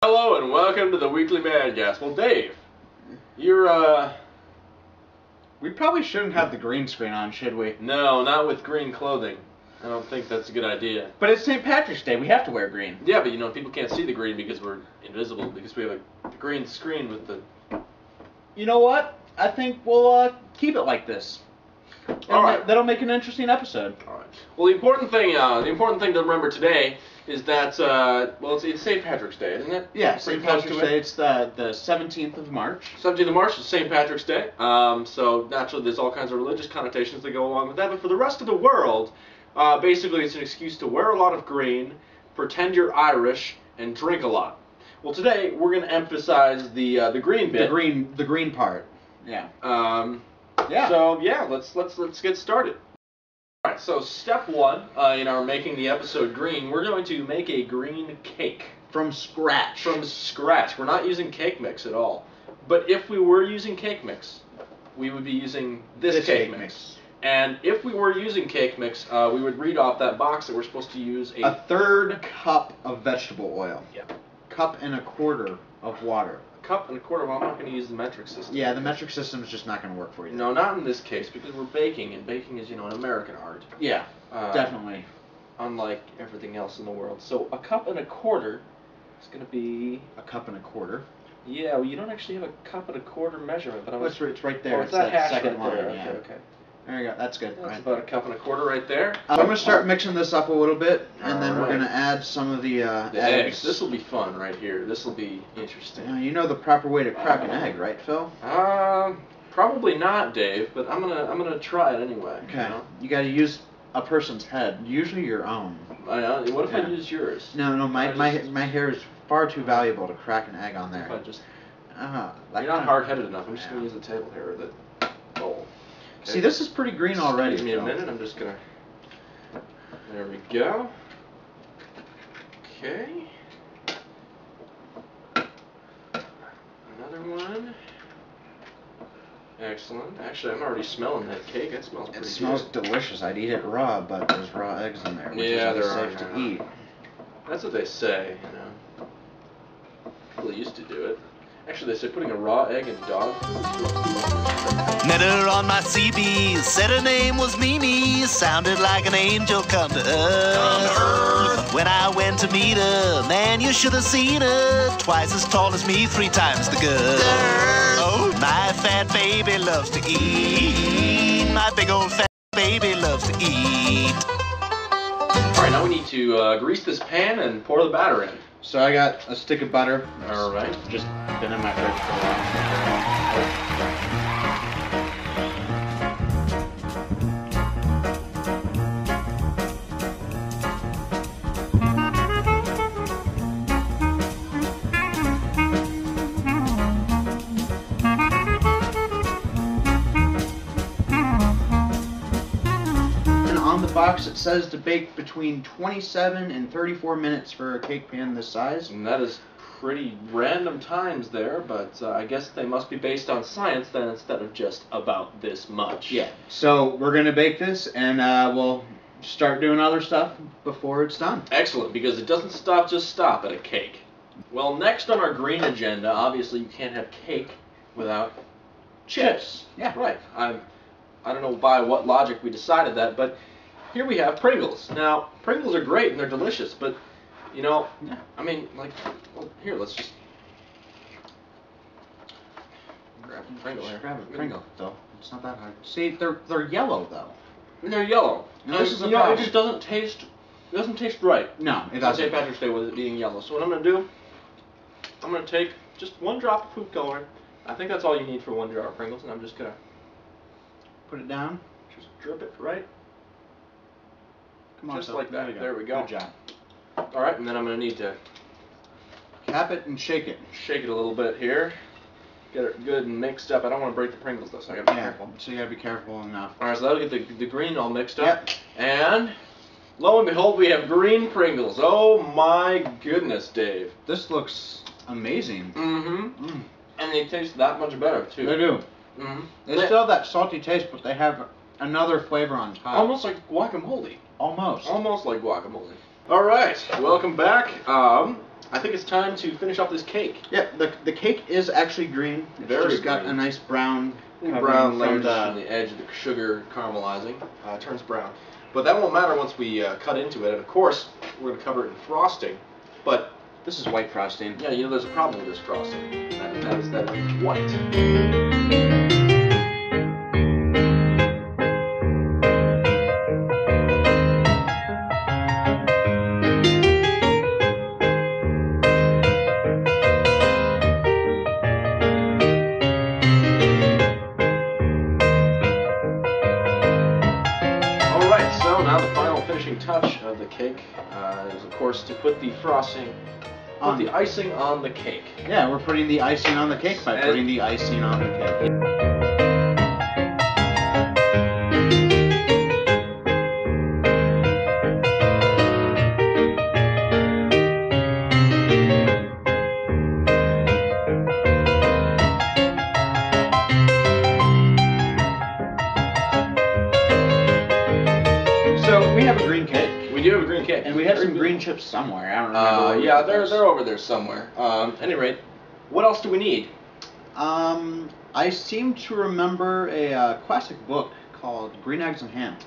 Hello and welcome to the Weekly MANcast. Well, Dave, you're, We probably shouldn't have the green screen on, should we? No, not with green clothing. I don't think that's a good idea. But it's St. Patrick's Day. We have to wear green. Yeah, but people can't see the green because we're invisible, because we have a green screen with the... You know what? I think we'll keep it like this. Alright. That'll make an interesting episode. Alright. Well, the important thing to remember today is that, it's St. Patrick's Day, isn't it? Yeah, St. Patrick's Day. It's the 17th of March. 17th of March is St. Patrick's Day. So naturally there's all kinds of religious connotations that go along with that. But for the rest of the world, basically it's an excuse to wear a lot of green, pretend you're Irish, and drink a lot. Well, today we're going to emphasize the green bit. The green part. Yeah. Yeah. So yeah, let's get started. All right. So step one in our making the episode green, we're going to make a green cake from scratch. From scratch. We're not using cake mix at all. But if we were using cake mix, we would be using this cake mix. And if we were using cake mix, we would read off that box that we're supposed to use a third cup of vegetable oil. Yeah. Cup and a quarter of water. Cup and a quarter. Well, I'm not going to use the metric system. Yeah, the metric system is just not going to work for you. No, not in this case, because we're baking, and baking is, an American art. Yeah, definitely. Unlike everything else in the world. So a cup and a quarter is going to be... A cup and a quarter? Yeah, well, you don't actually have a cup and a quarter measurement, but it's right there. Oh, it's that hash second right there. line. Yeah. Okay. There you go. That's good. That's about a cup and a quarter right there. I'm going to start mixing this up a little bit, and then we're going to add some of the eggs. This will be fun right here. This will be interesting. Yeah, you know the proper way to crack an egg, right, Phil? Probably not, Dave, but I'm gonna try it anyway. Okay. You got to use a person's head, usually your own. What if I use yours? No, my hair is far too valuable to crack an egg on there. If I just... You're not hard-headed enough. I'm just going to use the table here, or the bowl. Okay. See, this is pretty green already. Give me a minute. I'm just going to... There we go. Okay. Another one. Excellent. Actually, I'm already smelling that cake. It smells pretty good. It smells delicious. I'd eat it raw, but there's raw eggs in there, which isn't safe to eat. That's what they say, People used to do it. Actually, they say putting a raw egg in dog food. Met her on my CB, said her name was Mimi, sounded like an angel come to earth. When I went to meet her, man, you should have seen her, twice as tall as me, 3 times the girl. Oh, my fat baby loves to eat, my big old fat baby loves to eat. Alright, now we need to grease this pan and pour the batter in. So I got a stick of butter. Alright. Just been in my fridge for a while. On the box it says to bake between 27 and 34 minutes for a cake pan this size. And that is pretty random times there, but I guess they must be based on science then instead of just about this much. Yeah. So we're going to bake this and we'll start doing other stuff before it's done. Excellent, because it doesn't just stop at a cake. Well, next on our green agenda, obviously you can't have cake without chips. Yeah. Right. I don't know by what logic we decided that, but here we have Pringles. Now, Pringles are great and they're delicious, but, here, let's just grab a Pringle here. Grab a Pringle, though. It's not that hard. See, they're yellow, though. And they're yellow. And this is it just doesn't taste right. No, it doesn't. St. Patrick's Day with it being yellow. So what I'm going to do, I'm going to take just 1 drop of food coloring. I think that's all you need for 1 jar of Pringles, and I'm just going to put it down. Just drip it right. Come on, just like that. There we go. Good job. All right, and then I'm going to need to cap it and shake it. Shake it a little bit here. Get it good and mixed up. I don't want to break the Pringles though, so I got to be careful. So you got to be careful enough. All right, so that'll get the green all mixed up. Yep. And lo and behold, we have green Pringles. Oh my goodness, Dave. This looks amazing. Mm-hmm. Mm. And they taste that much better too. They do. Mm-hmm. They still have that salty taste, but they have another flavor on top. Almost like guacamole. Almost. Almost like guacamole. All right, welcome back. I think it's time to finish off this cake. Yeah, the cake is actually green. It's Very just got green. a nice brown Brown layers from on the edge of the sugar caramelizing. It turns brown. But that won't matter once we cut into it. And of course, we're going to cover it in frosting. But This is white frosting. yeah, you know, there's a problem with this frosting. That is white. So now the final finishing touch of the cake is, of course, to put the the icing on the cake. Yeah, we're putting the icing on the cake by putting the icing on the cake. So we have a green cake. We do have a green cake. And we have some green chips somewhere. I don't remember. Where we yeah, put those. they're over there somewhere. At any rate, what else do we need? I seem to remember a classic book called Green Eggs and Ham.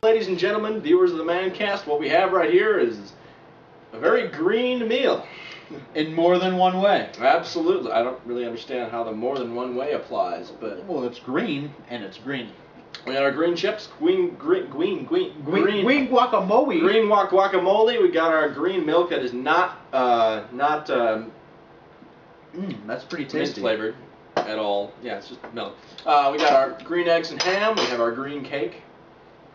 Ladies and gentlemen, viewers of the MANcast, what we have right here is a very green meal. In more than one way. Absolutely. I don't really understand how the more than one way applies, but Well, it's green and it's green. we got our green chips, green Green guacamole. green guacamole. We got our green milk that is not That's pretty mint tasty. flavored at all. Yeah, it's just milk. We got our green eggs and ham. We have our green cake.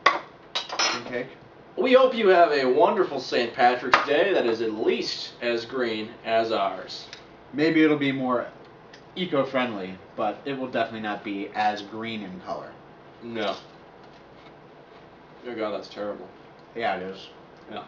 Green cake. We hope you have a wonderful St. Patrick's Day that is at least as green as ours. Maybe it'll be more eco-friendly, but it will definitely not be as green in color. No. Oh God, that's terrible. Yeah, it is. Yeah.